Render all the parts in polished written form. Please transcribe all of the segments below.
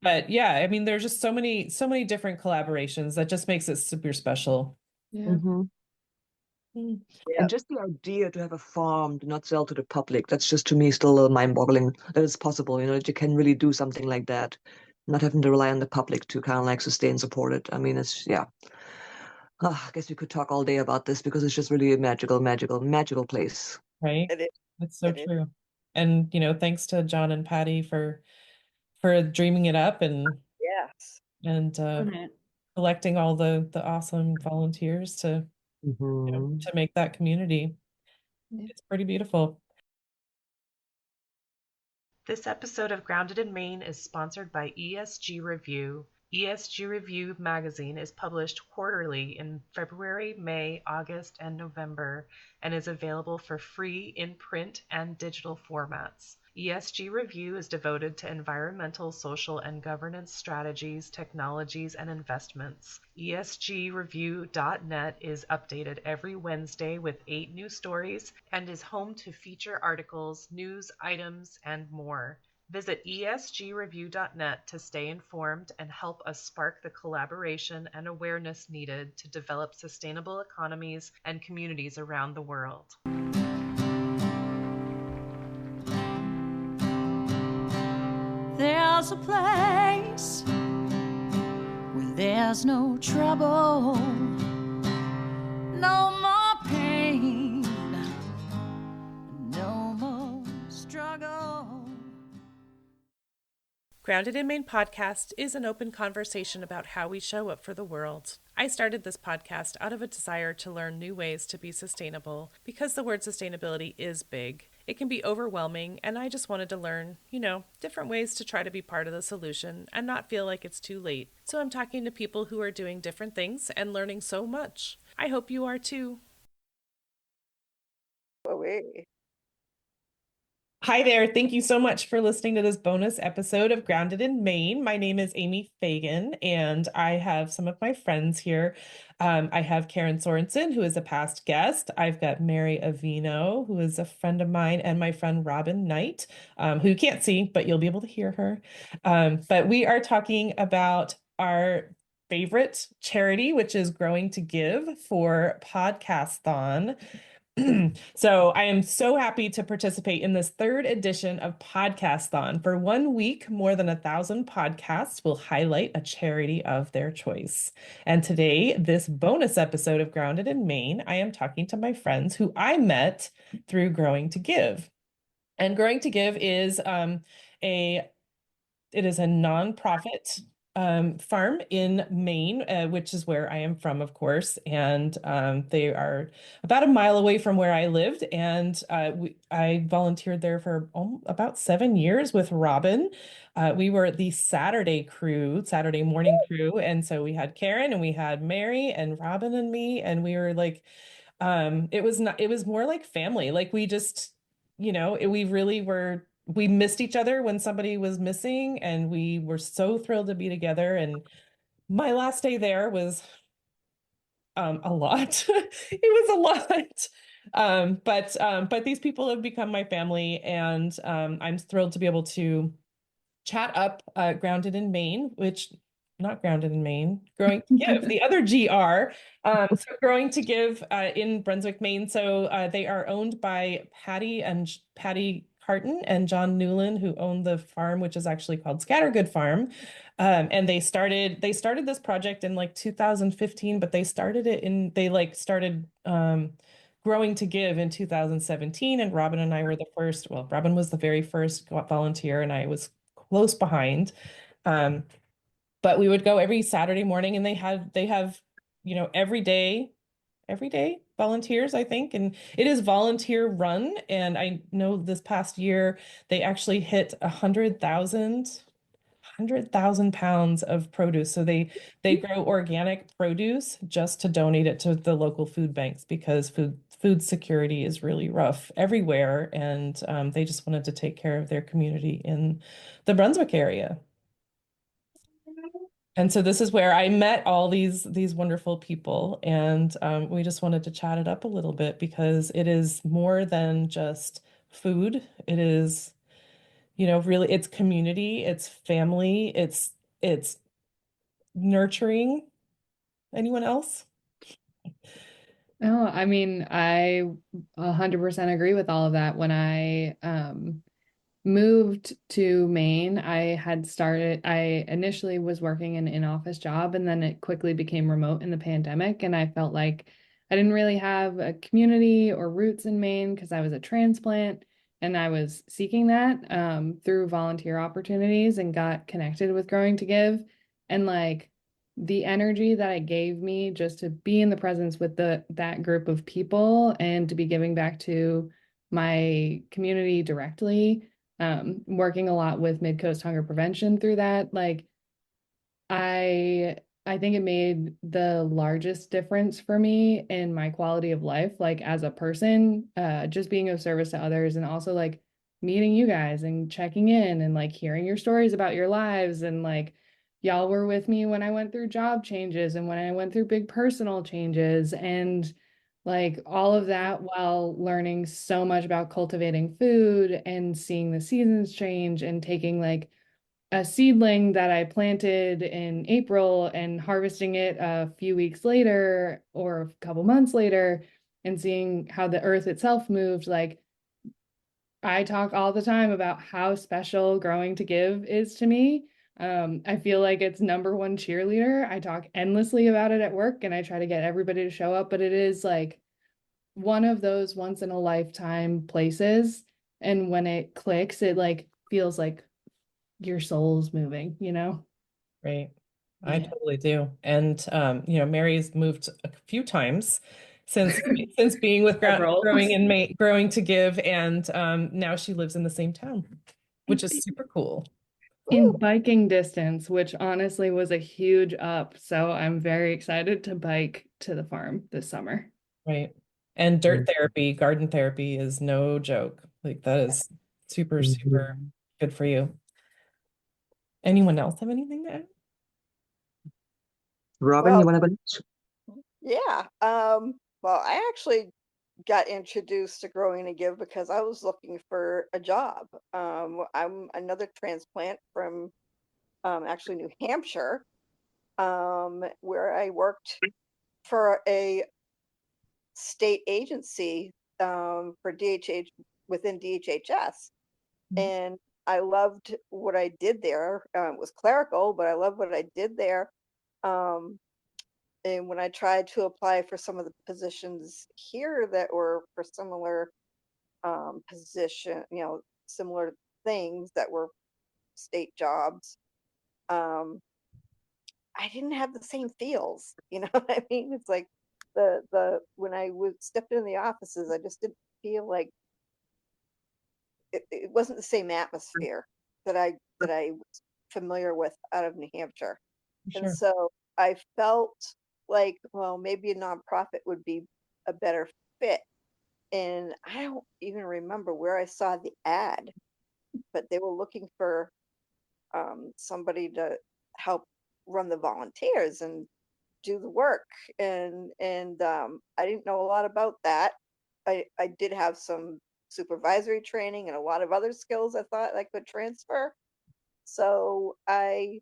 But yeah, I mean, there's just so many different collaborations that just makes it super special. Yeah. Hmm. Mm. And Yeah. just the idea to have a farm to not sell to the public, that's just to me still a little mind-boggling that it's possible, that you can really do something like that, not having to rely on the public to kind of like sustain, support it. I mean, it's, yeah. I guess we could talk all day about this because it's just really a magical, magical, magical place. Right? It is. That's so It is. true. And thanks to John and Patty for dreaming it up Yes. and Brilliant. collecting all the awesome volunteers Hmm. to make that community. Yeah. It's pretty beautiful. This episode of Grounded in Maine is sponsored by ESG Review. ESG Review magazine is published quarterly in February, May, August, and November, and is available for free in print and digital formats. ESG Review is devoted to environmental, social, and governance strategies, technologies, and investments. ESGreview.net is updated every Wednesday with 8 new stories and is home to feature articles, news items, and more. Visit esgreview.net to stay informed and help us spark the collaboration and awareness needed to develop sustainable economies and communities around the world. There's a place where there's no trouble, no more pain, no more struggle. Grounded in Maine podcast is an open conversation about how we show up for the world. I started this podcast out of a desire to learn new ways to be sustainable because the word sustainability is big. It can be overwhelming, and I just wanted to learn, different ways to try to be part of the solution and not feel like it's too late. So I'm talking to people who are doing different things and learning so much. I hope you are too. Away. Hi there. Thank you so much for listening to this bonus episode of Grounded in Maine. My name is Amy Fagan, and I have some of my friends here. I have Karen Sorensen, who is a past guest. I've got Mary Avino, who is a friend of mine, and my friend Robin Knight, who you can't see, but you'll be able to hear her. But we are talking about our favorite charity, which is Growing to Give for Podcasthon. So I am so happy to participate in this third edition of Podcasthon. For 1 week, more than 1,000 podcasts will highlight a charity of their choice. And today, this bonus episode of Grounded in Maine, I am talking to my friends who I met through Growing to Give. And Growing to Give is it is a nonprofit farm in Maine, which is where I am from, of course. And they are about a mile away from where I lived. And I volunteered there for about 7 years with Robin. We were the Saturday morning crew. And so we had Karen and we had Mary and Robin and me. And we were like, it was more like family. Like we just, we really were we missed each other when somebody was missing, and we were so thrilled to be together. And my last day there was a lot. It was a lot. But these people have become my family, and I'm thrilled to be able to chat up Grounded in Maine, which not Grounded in Maine, Growing to Give, the other GR. So Growing to Give in Brunswick, Maine. So they are owned by Patty Carton and John Newlin, who own the farm, which is actually called Scattergood Farm. And they started this project in like 2015, but they started Growing to Give in 2017. And Robin and I were the first. Well, Robin was the very first volunteer, and I was close behind. But we would go every Saturday morning, and they have, every day volunteers, I think. And it is volunteer run. And I know this past year they actually hit 100,000 pounds of produce. So they grow organic produce just to donate it to the local food banks, because food security is really rough everywhere. And they just wanted to take care of their community in the Brunswick area. And so this is where I met all these wonderful people, and we just wanted to chat it up a little bit, because it is more than just food. It is you know, really it's community, it's family, it's nurturing. Anyone else? No, I mean, I 100% agree with all of that. When I moved to Maine, I initially was working an in-office job, and then it quickly became remote in the pandemic. And I felt like I didn't really have a community or roots in Maine because I was a transplant, and I was seeking that through volunteer opportunities and got connected with Growing to Give. And like the energy that it gave me just to be in the presence with that group of people and to be giving back to my community directly, working a lot with Mid-Coast Hunger Prevention through that. Like I think it made the largest difference for me in my quality of life, like as a person, just being of service to others, and also like meeting you guys and checking in and like hearing your stories about your lives. And like y'all were with me when I went through job changes and when I went through big personal changes, and like all of that while learning so much about cultivating food and seeing the seasons change and taking like a seedling that I planted in April and harvesting it a few weeks later or a couple months later and seeing how the earth itself moved. Like I talk all the time about how special Growing to Give is to me. I feel like it's number one cheerleader. I talk endlessly about it at work and I try to get everybody to show up, but it is like one of those once in a lifetime places. And when it clicks, it like feels like your soul's moving, you know? Right. I Yeah. totally do. And you know, Mary's moved a few times since since being with Several. Growing to Give, and now she lives in the same town, which is super cool. In biking distance, which honestly was a huge up. So I'm very excited to bike to the farm this summer. Right. And dirt therapy, garden therapy is no joke. Like that is super, super good for you. Anyone else have anything to add? Robin, you Well, want to? yeah. Well, I actually got introduced to Growing to Give because I was looking for a job. I'm another transplant from actually New Hampshire, where I worked for a state agency for DHH within DHHS. Mhm. And I loved what I did there. It was clerical, but I loved what I did there. Um, and when I tried to apply for some of the positions here that were for similar position, similar things that were state jobs, um, I didn't have the same feels. You know what I mean? It's like the when I would step in the offices, I just didn't feel like it wasn't the same atmosphere that I was familiar with out of New Hampshire. And Sure. so I felt like, well, maybe a nonprofit would be a better fit. And I don't even remember where I saw the ad, but they were looking for somebody to help run the volunteers and do the work. And I didn't know a lot about that. I did have some supervisory training and a lot of other skills I thought I could transfer. So um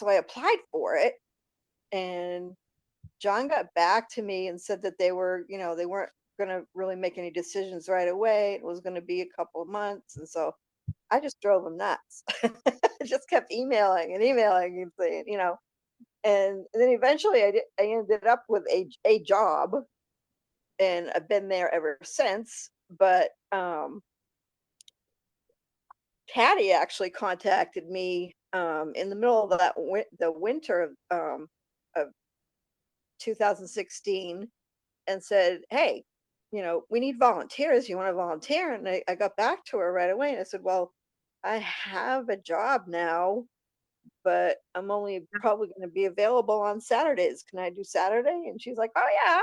I applied for it, and John got back to me and said that they weren't going to really make any decisions right away. It was going to be a couple of months. And so I just drove him nuts. I just kept emailing and saying, and then eventually I ended up with a job, and I've been there ever since. But Patty actually contacted me in the middle of the winter of 2016 and said, "Hey, we need volunteers. You want to volunteer?" And I got back to her right away and I said, "Well, I have a job now, but I'm only probably going to be available on Saturdays. Can I do Saturday?" And she's like, "Oh yeah."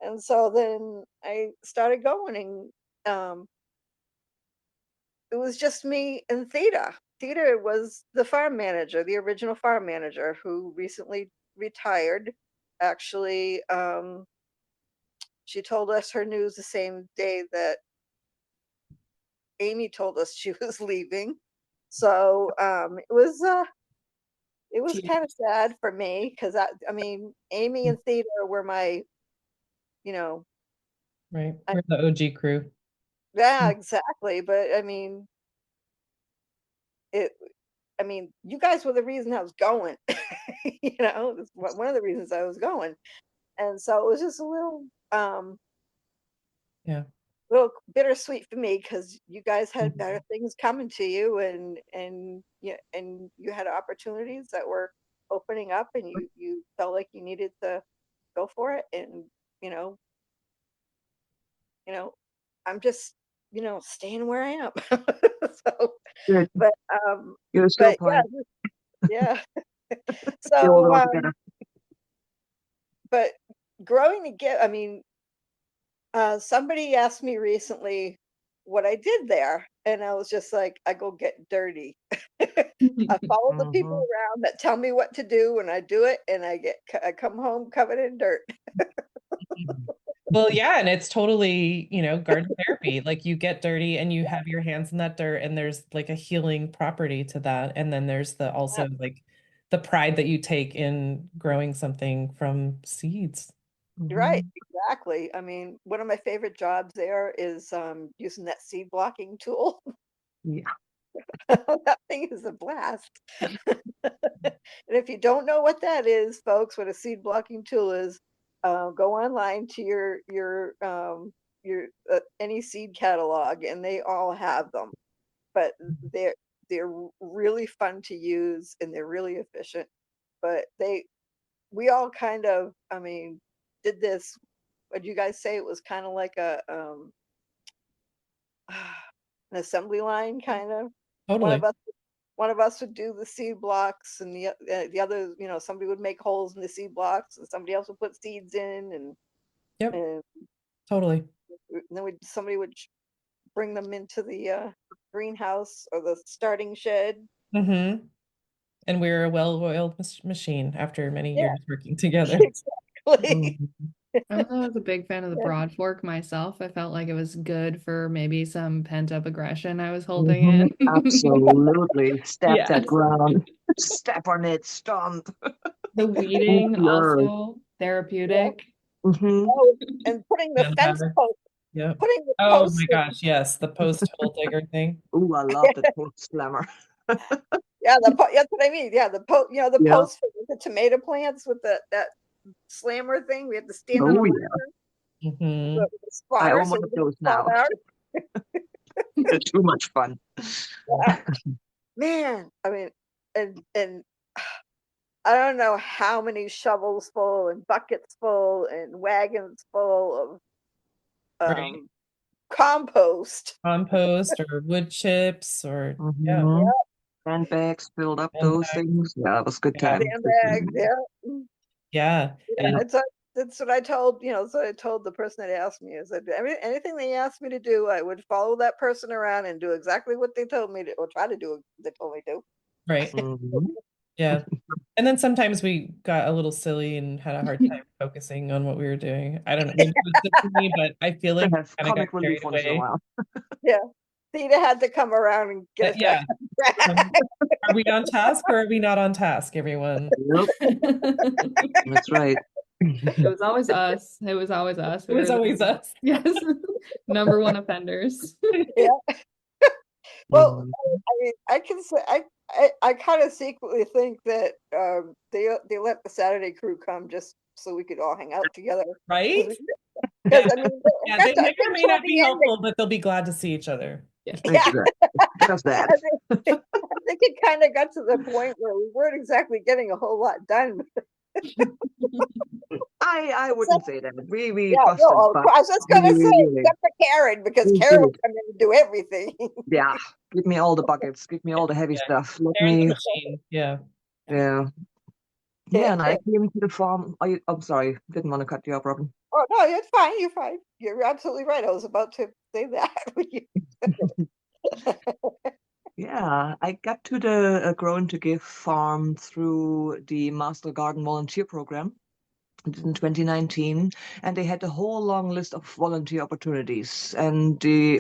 And so then I started going, and it was just me and Theda. Theda was the farm manager, the original farm manager who recently retired, actually, she told us her news the same day that Amy told us she was leaving. So it was kind of sad for me because I mean, Amy and Theda were my, you know, Right. We're the OG crew. yeah, exactly. But I mean, it. I mean, you guys were the reason I was going. You know, that's one of the reasons I was going, and so it was just a Yeah. little bittersweet for me because you guys had Mhm. better things coming to you, and yeah, and you had opportunities that were opening up, and you felt like you needed to go for it, and you know, you know, I'm just, staying where I am. So, Good. but You're still but yeah, fine. yeah. You hold it So all together. but growing together, I mean, somebody asked me recently what I did there, and I was just like, I go get dirty. I follow the people Mhm. around that tell me what to do, and I do it, and I come home covered in dirt. Well, yeah, and it's totally, garden therapy. Like you get dirty and you have your hands in that dirt, and there's like a healing property to that. And then there's the also like the pride that you take in growing something from seeds. Right, Mhm. exactly. I mean, one of my favorite jobs there is using that seed blocking tool. Yeah. That thing is a blast. And if you don't know what that is, folks, what a seed blocking tool is, go online to your any seed catalog, and they all have them. But they're really fun to use, and they're really efficient. But we all kind of, I mean, did this. What you guys say? It was kind of like a an assembly line, kind of. One of Totally. us one of us would do the seed blocks, and the other, somebody would make holes in the seed blocks, and somebody else would put seeds in, Yep, and totally. then somebody would bring them into the greenhouse or the starting shed. Mm-hmm. And we're a well-oiled machine after many Yeah, years working together. exactly. Mhm. I was a big fan of the Yeah. broad fork myself. I felt like it was good for maybe some pent-up aggression I was holding Mhm. in. Absolutely. Step Yeah. that ground. Step on it. Stomp. The weeding Your. also therapeutic. Mhm. Oh, and putting the And fence powder. post, Yep. putting the Oh posts my in. gosh, yes, the post hole digger thing. Ooh, I love that post slammer. Yeah, that's what I mean. Yeah, the Yeah. post for the tomato plants with that slammer thing. We had to stand on a Oh ladder yeah. Mm-hmm. with a I spotter own so one we of didn't those fall now. down. They're too much fun. Yeah. Man, I mean, and I don't know how many shovels full and buckets full and wagons full of Right. compost. Compost or wood chips or yeah, Mhm. Sandbags filled up and those things. Yeah, it was good yeah, time. Good Sandbags, time. yeah. yeah. Yeah, And that's what I told, that's what I told the person that asked me is that anything they asked me to do, I would follow that person around and do exactly what they told me to, or try to do what they told me to. right. Mhm. Yeah. And then sometimes we got a little silly and had a hard time focusing on what we were doing. I don't know, maybe it was just me, but I feel They like we have kind of got comic relief carried once in a away. while. Yeah. Theda had to come around and get us back Yeah. on track. Are we on task or are we not on task, everyone? Yep, that's right. It was always us. It was always us. It We was were always the us. yes, number one offenders. Yeah. Well, Mhm. I mean, I can say I kind of secretly think that they let the Saturday crew come just so we could all hang out together. Right? Because Yeah. I mean, Yeah, they I may or think may toward not be the end, helpful, but they'll be glad to see each other. Yeah. yeah, Exactly. Just that. I think it kind of got to the point where we weren't exactly getting a whole lot done. I Except, wouldn't say that. We yeah, no, busted oh, butt. I was just gonna We say, really, except for Karen, because we Karen would did. come in and do everything. Yeah. Give me all the buckets. Give me all the heavy Yeah. stuff. Let There's the me. machine. Yeah. Yeah. Yeah. Yeah. And I came to the farm. I'm sorry. Didn't want to cut you off, Robin. Oh no, you're fine. You're fine. You're absolutely right. I was about to say that. when you said it. Yeah, I got to the Grown to Give farm through the Master Garden Volunteer Program. in 2019, and they had a whole long list of volunteer opportunities. And the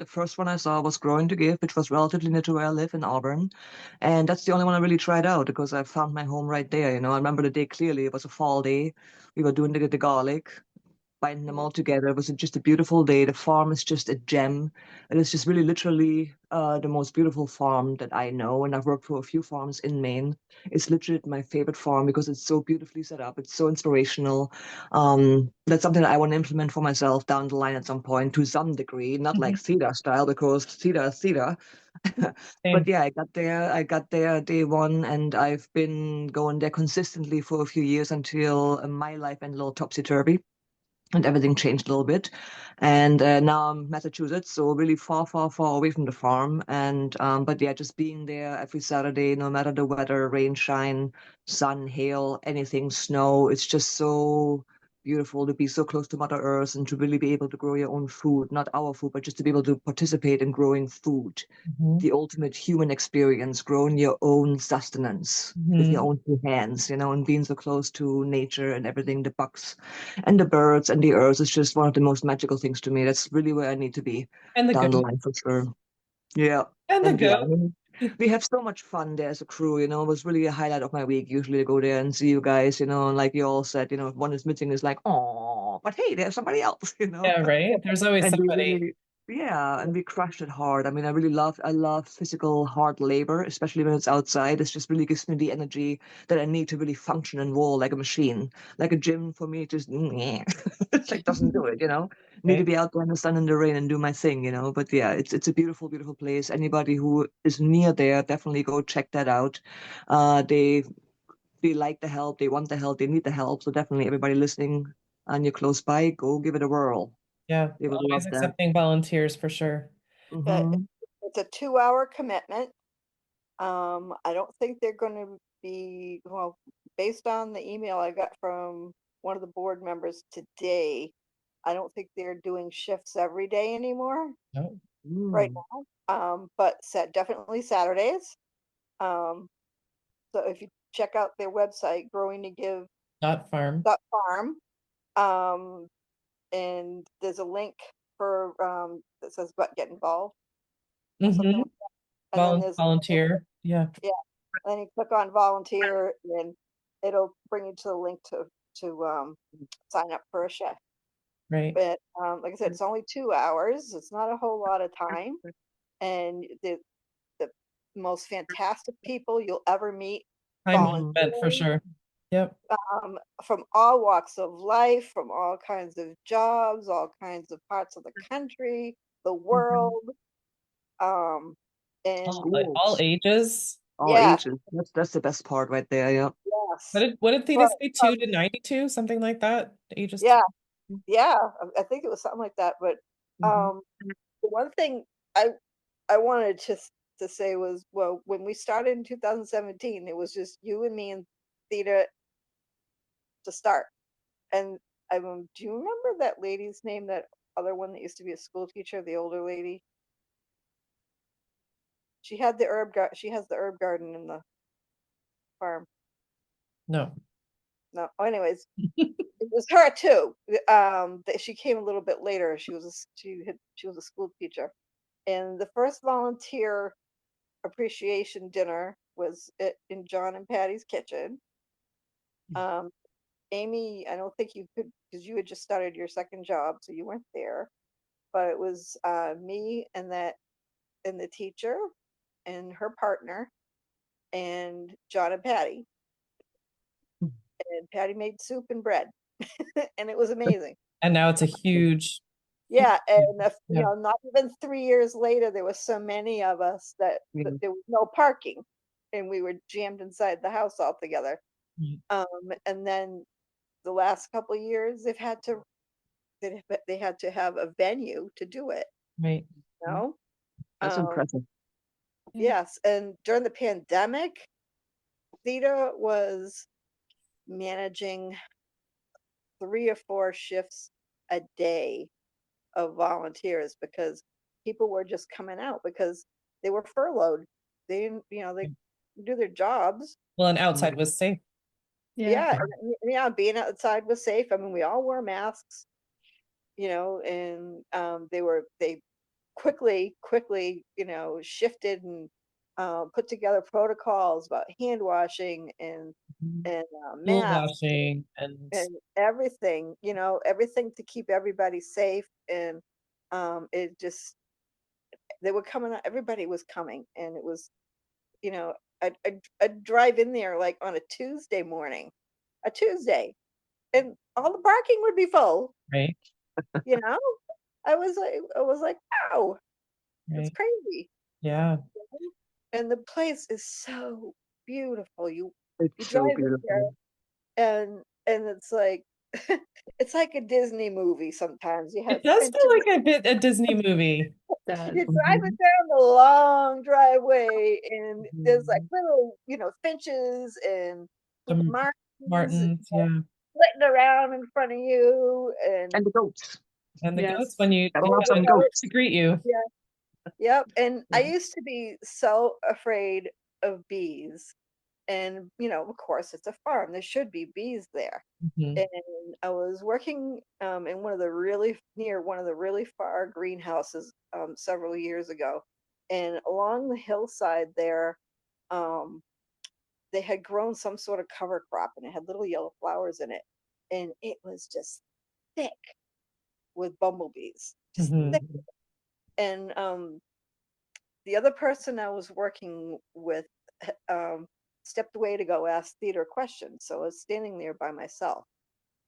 first one I saw was Growing to Give, which was relatively near to where I live in Auburn. And that's the only one I really tried out because I found my home right there. I remember the day clearly. It was a fall day. We were doing the garlic, binding them all together. It was just a beautiful day. The farm is just a gem. It is just really literally the most beautiful farm that I know. And I've worked for a few farms in Maine. It's literally my favorite farm because it's so beautifully set up. It's so inspirational. That's something that I want to implement for myself down the line at some point to some degree, not like Theda style because Theda is Theda. But yeah, I got there day one, and I've been going there consistently for a few years until my life went a little topsy-turvy and everything changed a little bit. And now I'm Massachusetts, so really far, far, far away from the farm. And but yeah, just being there every Saturday, no matter the weather, rain, shine, sun, hail, anything, snow, it's just so beautiful to be so close to Mother Earth and to really be able to grow your own food, not our food, but just to be able to participate in growing food. The ultimate human experience, growing your own sustenance with your own two hands, and being so close to nature and everything, the bugs and the birds and the earth is just one of the most magical things to me. That's really where I need to be And the down the goat. line for sure. Yeah. And the And yeah, I goat. mean, we have so much fun there as a crew, it was really a highlight of my week usually to go there and see you guys, and like you all said, if one is missing, it's like, oh, but hey, there's somebody else, Yeah, right. There's always and we somebody. really, yeah, and we crushed it hard. I mean, I love physical hard labor, especially when it's outside. It just really gives me the energy that I need to really function and roll like a machine. Like a gym for me, just it's like doesn't do it, Need to Right. be out there in the sun and the rain and do my thing, But yeah, it's a beautiful, beautiful place. Anybody who is near there, definitely go check that out. They like the help, they want the help, they need the help. So definitely everybody listening and you're close by, go give it a whirl. Yeah. They would Always love that. accepting volunteers for sure. But Mm-hmm. it's a 2-hour commitment. I don't think they're going to be, well, based on the email I got from one of the board members today, I don't think they're doing shifts every day anymore No. right now. But definitely Saturdays. Um, so if you check out their website, Not farm. growingtogive.farm, and there's a link for that says "But get involved" or something like that. And then there's Volunteer. Yeah. yeah, then you click on volunteer, and it'll bring you to the link to sign up for a shift. Right. But like I said, it's only 2 hours. It's not a whole lot of time, and the most fantastic people you'll ever meet Time well spent for volunteering, sure. Yep. from all walks of life, from all kinds of jobs, all kinds of parts of the country, the world, and All Schools, ages. all yeah, ages. That's the best part right there. Yeah. yes, What did Theta but say? 2 to 92, something like that? Ages yeah, two. yeah, I think it was something like that. But Mm-hmm. the one thing I wanted to say was, well, when we started in 2017, it was just you and me and Theta to start. And do you remember that lady's name? That other one that used to be a school teacher, the older lady. She had the She has the herb garden in the farm. No. No. Oh, anyways, it was her too. That she came a little bit later. She was a school teacher, and the first volunteer appreciation dinner was in John and Patty's kitchen. Amy, I don't think you could because you had just started your second job, so you weren't there. But it was me and the teacher and her partner and John and Patty. And Patty made soup and bread, and it was amazing. And now it's a huge, Yeah, and yeah. not even 3 years later, there was so many of us that Yeah. there was no parking, and we were jammed inside the house all together. And then the last couple of years, they had to have a venue to do it. Right. You know? That's impressive. Yes, and during the pandemic, Theta was managing 3 or 4 shifts a day of volunteers because people were just coming out because they were furloughed. They didn't, they do their jobs. Well, and outside was safe. Yeah, and, yeah, being outside was safe. I mean, we all wore masks, and they quickly, shifted and put together protocols about hand washing and Mhm. Pool masks washing and and everything, everything to keep everybody safe. And it just they were coming, everybody was coming, and it was, I'd drive in there like on a Tuesday morning, a Tuesday, and all the parking would be full, right, you know? I was like, wow, it's right. crazy. Yeah. And the place is so beautiful. You It's so drive in beautiful. there, and it's like it's like a Disney movie sometimes. You have It does finches. feel like a Disney movie. Does. You're driving Mhm. down the long driveway, and there's like Mhm. little, finches and The martins Martins, yeah. flitting around in front of you, and And the goats. And the goats Yes. when you Gotta get love the some out goats. goats. to greet you. Yeah, yep. And I Yeah. used to be so afraid of bees. And, of course, it's a farm. There should be bees there. Mhm. And I was working in one of the really far greenhouses several years ago. And along the hillside there, um, they had grown some sort of cover crop, and it had little yellow flowers in it. And it was just thick with bumblebees, just thick. Mhm. And the other person I was working with um, stepped away to go ask Theda a question. So I was standing there by myself,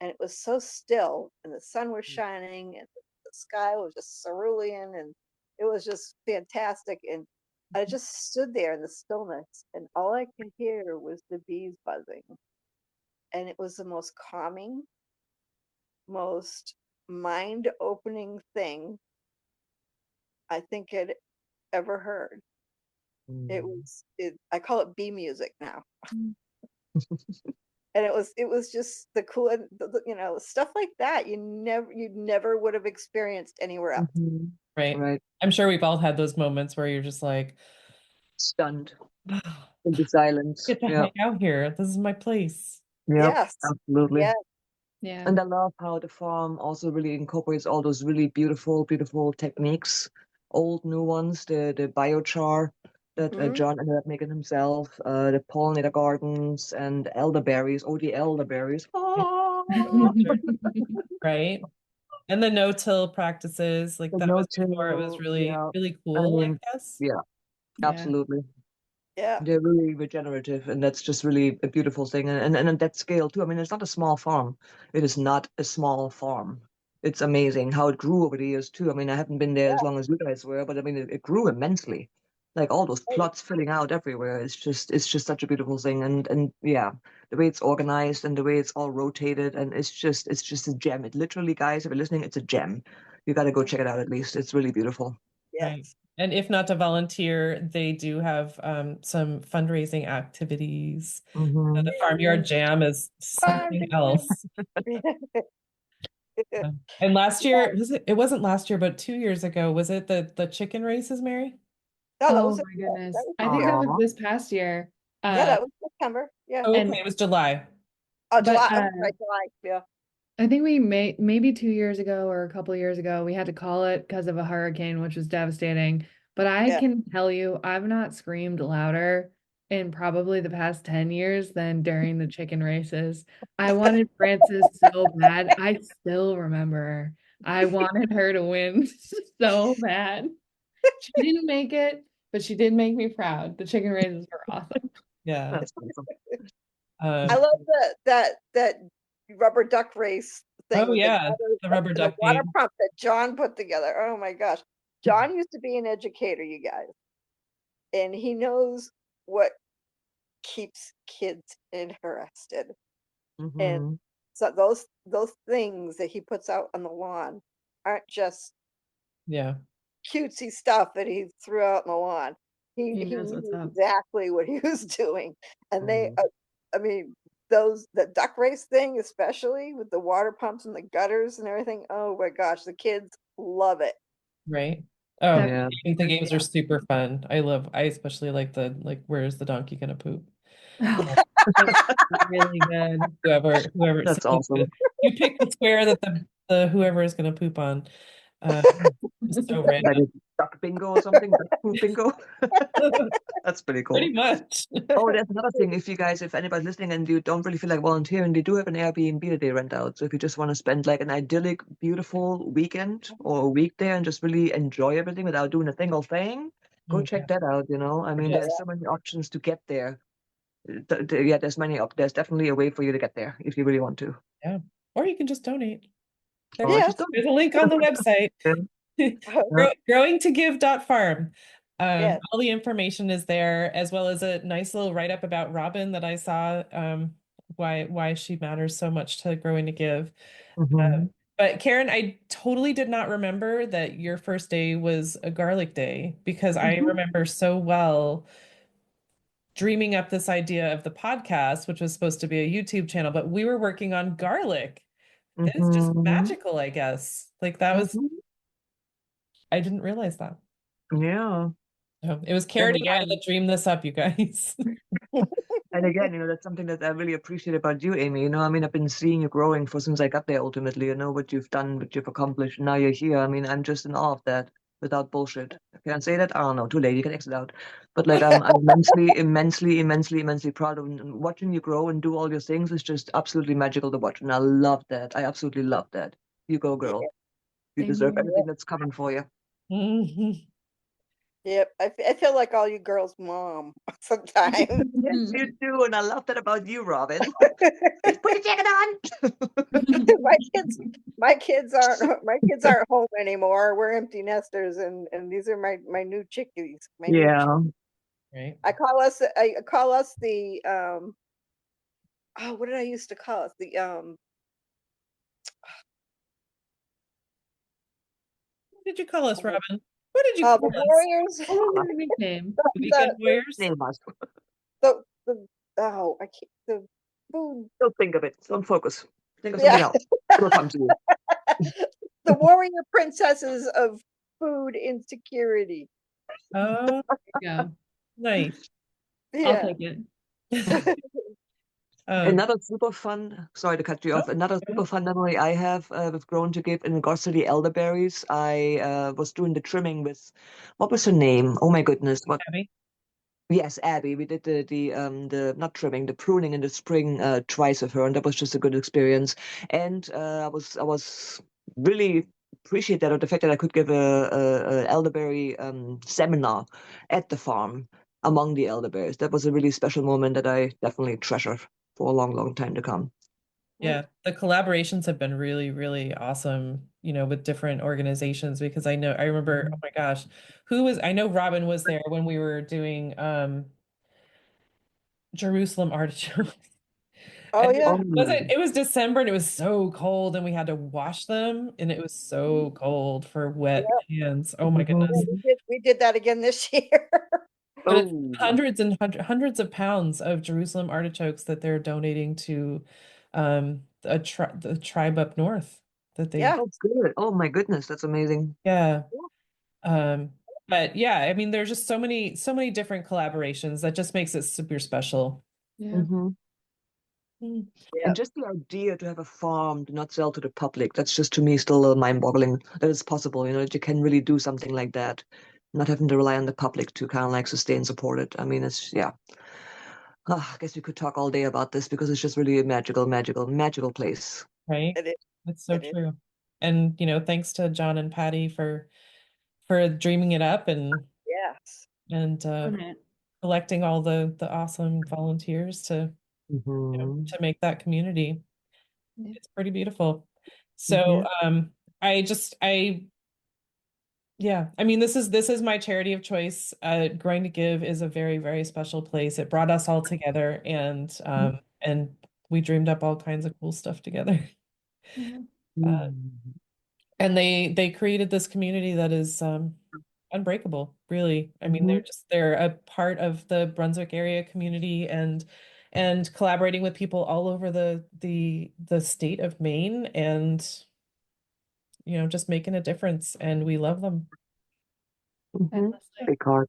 and it was so still, and the sun was shining, and the sky was just cerulean, and it was just fantastic. And I just stood there in the stillness, and all I could hear was the bees buzzing. And it was the most calming, most mind opening thing I think I'd ever heard. Mhm. I call it bee music now. And it was just the cool, and stuff like that you never would have experienced anywhere else. Mhm. Right. Right. I'm sure we've all had those moments where you're just like, Stunned "Ah, in the silence. get to Yeah. hang out here. This is my place." Yep. Yes, Absolutely. yes. Yeah. And I love how the farm also really incorporates all those really beautiful, beautiful techniques, old, new ones, the biochar that Hmm. John ended up making himself, the pollinator gardens and elderberries. Oh, the elderberries. Ah, Right. And the no-till practices, like the that was before it was no-till. really, Yeah. really I cool, I mean, guess. yeah, Yeah. absolutely. Yeah. They're really regenerative, and that's just really a beautiful thing. And at that scale too. I mean, it's not a small farm. It is not a small farm. It's amazing how it grew over the years too. I mean, I haven't been there as long as you guys were, but I mean, it grew immensely. Like all those Oh, plots filling out everywhere. It's just such a beautiful thing. And yeah, the way it's organized and the way it's all rotated, and it's just a gem. It literally, guys, if you're listening, it's a gem. You got to go check it out at least. It's really beautiful. Right. yes. And if not to volunteer, they do have some fundraising activities. Hmm. The Farmyard Jam is Farm something jam. else. And last year, it wasn't last year, but 2 years ago, was it the chicken races, Mary? No, that Oh was my that goodness. was I this think year. that was Aw. this past year. Yeah, Uh, that was September. Yeah. Oh, okay, and it was July. Oh, but July. I'm sorry, July. Yeah. I think we maybe 2 years ago or a couple years ago, we had to call it because of a hurricane, which was devastating. But I Yeah. can tell you, I've not screamed louder in probably the past 10 years than during the chicken races. I wanted Frances so bad. I still remember her. I wanted her to win so bad. She didn't make it, but she did make me proud. The chicken races were awesome. Yeah. That's awesome. I Um, love that rubber duck race thing oh with the yeah, water, the rubber the water ducky. pump that John put together. Oh my gosh. John used to be an educator, you guys, and he knows what keeps kids interested. And Hmm. so those things that he puts out on the lawn aren't just Yeah. cutesy stuff that he threw out on the lawn. He He knows what's knew up. exactly what he was doing. And Hmm. I mean, the duck race thing, especially with the water pumps and the gutters and everything. Oh my gosh, the kids love it. Right. Oh, That Yeah. the games are super fun. I especially like where's the donkey gonna poop? oh, Really good. Whoever. That's So awesome. you pick the square that the whoever is going to poop on. Uh, just so Like random. a duck bingo or something, duck poop bingo. That's pretty cool. Pretty much. Oh, there's another thing. If anybody's listening and you don't really feel like volunteering, they do have an Airbnb that they rent out. So if you just want to spend like an idyllic, beautiful weekend or a week there and just really enjoy everything without doing a single thing, go Mm, check that out. I mean, Yes. there's so many options to get there. Yeah, there's definitely a way for you to get there if you really want to. Yeah. Or you can just donate. Or Yeah. just don't. There's a link on the website. Growing2give.farm. Yes. All the information is there, as well as a nice little write-up about Robin that I saw, why she matters so much to Growing to Give. Mhm. But Karen, I totally did not remember that your first day was a garlic day, because I Mhm. remember so well dreaming up this idea of the podcast, which was supposed to be a YouTube channel, but we were working on garlic. It is just Mhm. magical, I guess. Like that was, Mhm. I didn't realize that. Yeah. It was And Karen and I again, that dreamed this up, you guys. that's something that I really appreciate about you, Amy. I mean, I've been seeing you growing for since I got there ultimately. What you've done, what you've accomplished. Now you're here. I mean, I'm just in awe of that without bullshit. Can I say that? I don't know. Too late. You can exit out. But like, I'm immensely proud of and watching you grow and do all your things is just absolutely magical to watch. And I love that. I absolutely love that. You go, girl. You Same deserve here. everything that's coming for you. Mhm. Yep. I feel like all you girls' mom sometimes. Yes, you do. And I love that about you, Robin. Let's put a jacket on. my kids my kids aren't home anymore. We're empty nesters, and these are my new chickies. Yeah. Right. I call us the what did I used to call us? The What did you call us, Robin? What did you the call us? warriors. What was your nickname? The Weekend the Warriors? Name us. the oh I can't the food Don't think of it. Don't focus. Think of something yeah else. It'll come to you. the warrior princesses of food insecurity. Oh, Yeah, nice. I'll Yeah. take it. Another super fun, sorry to cut you off. Another super fun memory I have with Grown to Give in regards to the elderberries. I was doing the trimming with, what was her name? Oh my goodness. Abby. Yes, Abby. We did the not trimming, the pruning in the spring twice with her, and that was just a good experience. And I was really appreciate that, or the fact that I could give a elderberry seminar at the farm among the elderberries. That was a really special moment that I definitely treasure for a long time to come. Yeah, the collaborations have been really, really awesome, with different organizations, because I remember, oh my gosh, I know Robin was there when we were doing Jerusalem artichokes. Oh And yeah. it was December and it was so cold and we had to wash them and it was so cold for wet Yeah. hands. Oh my Yeah, goodness. we did that again this year. But it's Oh, hundreds and hundreds of pounds of Jerusalem artichokes that they're donating to the tribe up north that they Yeah. oh, good. Oh my goodness, that's amazing. yeah. Um, but yeah, I mean there's just so many different collaborations that just makes it super special. Yeah. Hmm. Mm. Yeah. And just the idea to have a farm to not sell to the public, that's just to me still a little mind-boggling that it's possible, that you can really do something like that, not having to rely on the public to kind of like sustain support it. I mean, it's, yeah. I guess we could talk all day about this because it's just really a magical place. Right? It is. That's so It is. true. And thanks to John and Patty for dreaming it up Yes. and Brilliant. collecting all the awesome volunteers Hmm. to make that community. Yeah. It's pretty beautiful. So Yeah. I yeah, I mean this is my charity of choice. Growing to Give is a very, very special place. It brought us all together and we dreamed up all kinds of cool stuff together. Yeah. Uh, Mm. and they created this community that is unbreakable, really. I mean, Mhm. they're a part of the Brunswick area community and collaborating with people all over the state of Maine and just making a difference, and we love them. Mhm. Endlessly. Big heart.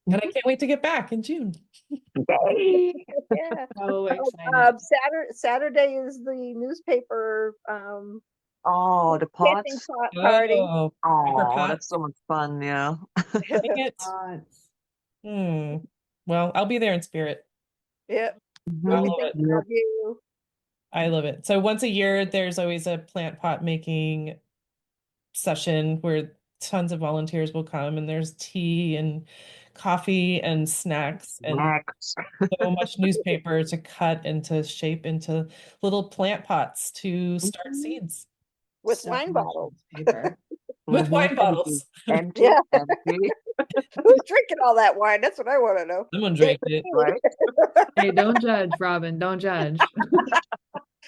And I can't wait to get back in June. Yay! Yeah. So excited. Saturday is the newspaper Oh, the planting pots. party. Oh, paper Oh, pots. that's so much fun. Yeah. Dang it. Pots. Well, I'll be there in spirit. Yep. Mhm. We'll be love it. thinking of you. I love it. So once a year, there's always a plant pot making session where tons of volunteers will come, and there's tea and coffee and snacks and Max. so much newspaper to cut and to shape into little plant pots to start Mhm. seeds With So wine much bottles. paper. with wine bottles. Empty, Yeah. empty, Who's drinking all that wine? That's what I want to know. Someone drank it. right? Hey, don't judge, Robin. Don't judge.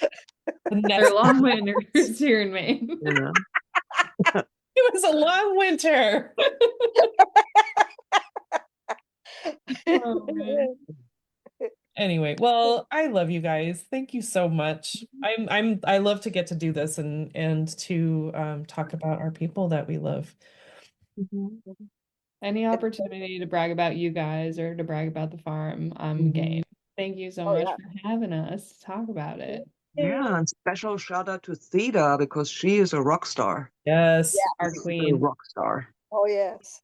The They're next, long winters here in Maine. Yeah. it was a long winter. Oh, man. Anyway, well, I love you guys. Thank you so much. I love to get to do this and to talk about our people that we love. Mhm. Any opportunity to brag about you guys or to brag about the farm, I'm game. Thank you so Oh, much yeah. for having us to talk about it. Yeah, and special shout out to Theda because she is a rock star. Yes. Our She's a queen. rock star. Oh, yes.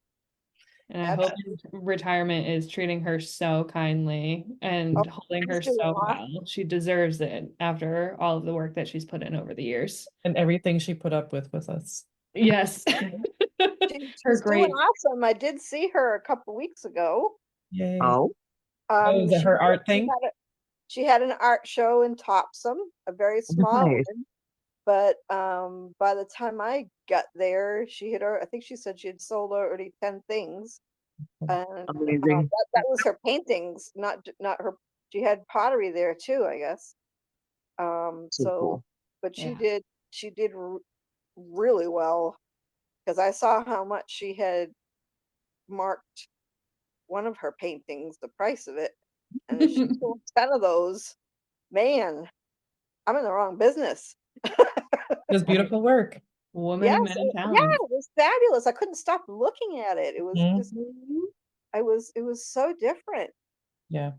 And I hope retirement is treating her so kindly and holding her she's doing so awesome. well. She deserves it after all of the work that she's put in over the years. And everything she put up with us. Yes. She's Her doing great. awesome. I did see her a couple weeks ago. Yay. Oh, Oh, is it her art thing? She had an art show in Topsom, a very small nice. one. But by the time I got there, I think she said she had sold already 10 things. And Amazing. that was her paintings, not her. She had pottery there too, I guess. So cool. But she Yeah. did really well because I saw how much she had marked one of her paintings, the price of it, and if she sold 10 of those, man, I'm in the wrong business. It was beautiful work. Woman Yes, of many yeah, talents. it was fabulous. I couldn't stop looking at it. It was just, it was so different. Yeah.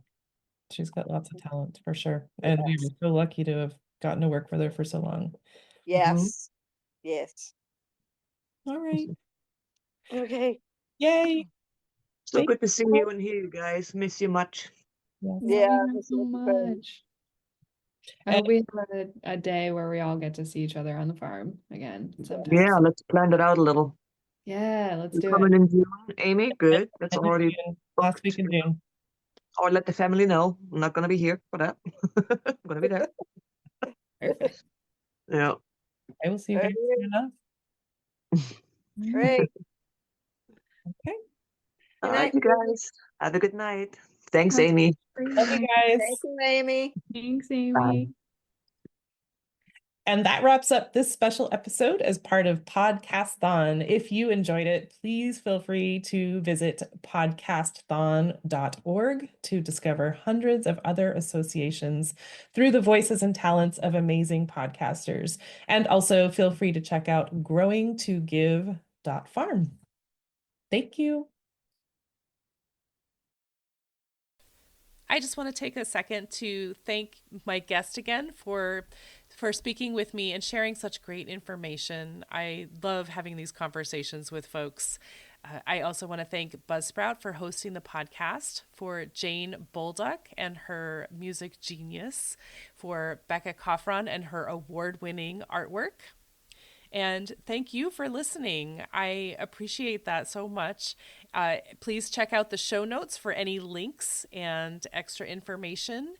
She's got lots of talent for sure. And we were so lucky to have gotten to work with her for so long. Yes, yes. All right. Okay. Yay. So Thank good to see you and hear you guys. Miss you much. Yes. Yeah, Love you this so was fun. much. I hope we have a day where we all get to see each other on the farm again sometime. Yeah, let's plan that out a little. Yeah, let's do Coming it. in June, Amy. Good. That's End of already June, last week in June. Or let the family know. I'm not gonna be here for that. I'm gonna be there. Perfect. Yeah. I will see you guys soon enough. Great. Okay. All Good right, night, you Susan. guys. Have a good night. Thanks, Have Amy. Love you guys. Thank you, Amy. Thanks, Amy. And that wraps up this special episode as part of Podcasthon. If you enjoyed it, please feel free to visit podcasthon.org to discover hundreds of other associations through the voices and talents of amazing podcasters. And also feel free to check out growingtogive.farm. Thank you. I just want to take a second to thank my guest again for speaking with me and sharing such great information. I love having these conversations with folks. I also want to thank Buzzsprout for hosting the podcast, for Jane Bolduck and her music genius, for Becca Coffron and her award-winning artwork. And thank you for listening. I appreciate that so much. Please check out the show notes for any links and extra information.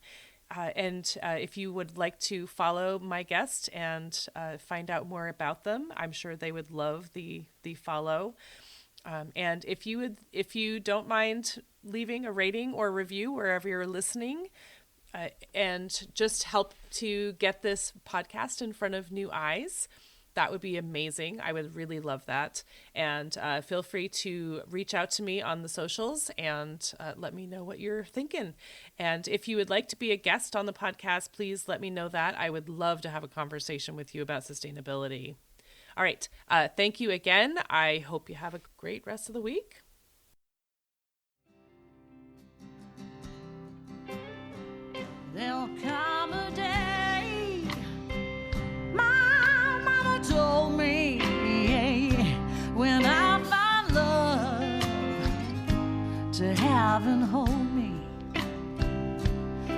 And if you would like to follow my guest and find out more about them, I'm sure they would love the follow. And if you don't mind leaving a rating or review wherever you're listening, and just help to get this podcast in front of new eyes, that would be amazing. I would really love that. And feel free to reach out to me on the socials and let me know what you're thinking. And if you would like to be a guest on the podcast, please let me know that. I would love to have a conversation with you about sustainability. All right. Thank you again. I hope you have a great rest of the week. heaven hold me,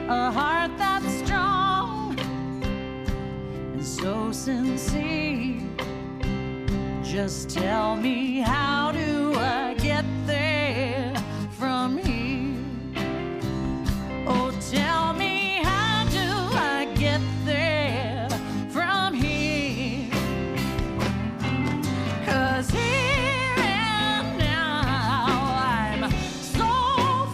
a heart that's strong and so sincere. Just tell me, how do I get there from here? Oh, tell me, how do I get there from here? 'Cause here and now I'm so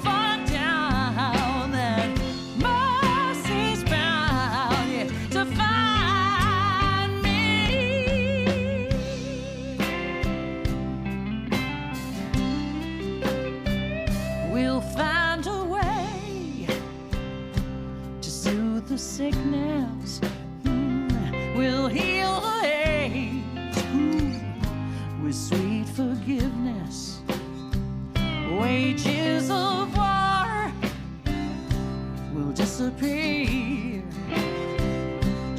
far down that mercy's bound, yeah, to find me. We'll find a way to soothe the sickness. We'll heal the hate with sweet forgiveness. Wages of war will disappear.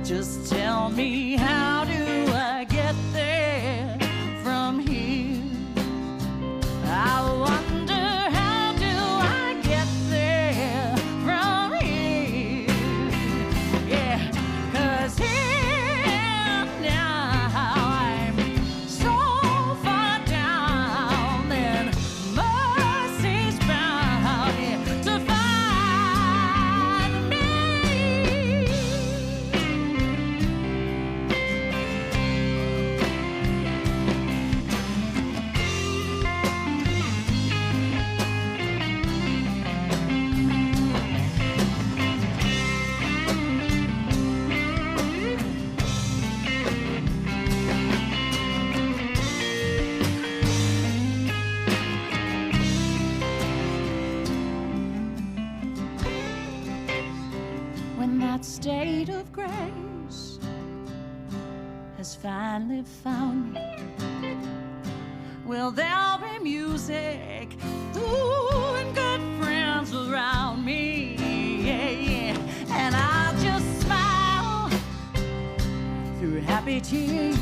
Just tell me, how do I get there from here? I wonder, how do I get there from here? Yeah, 'cause here and now I'm so far down, and mercy's bound, yeah, to find me. When that state of grace has finally found me, well, there'll be music, ooh, and good friends around me, yeah, yeah. And I'll just smile through happy tears.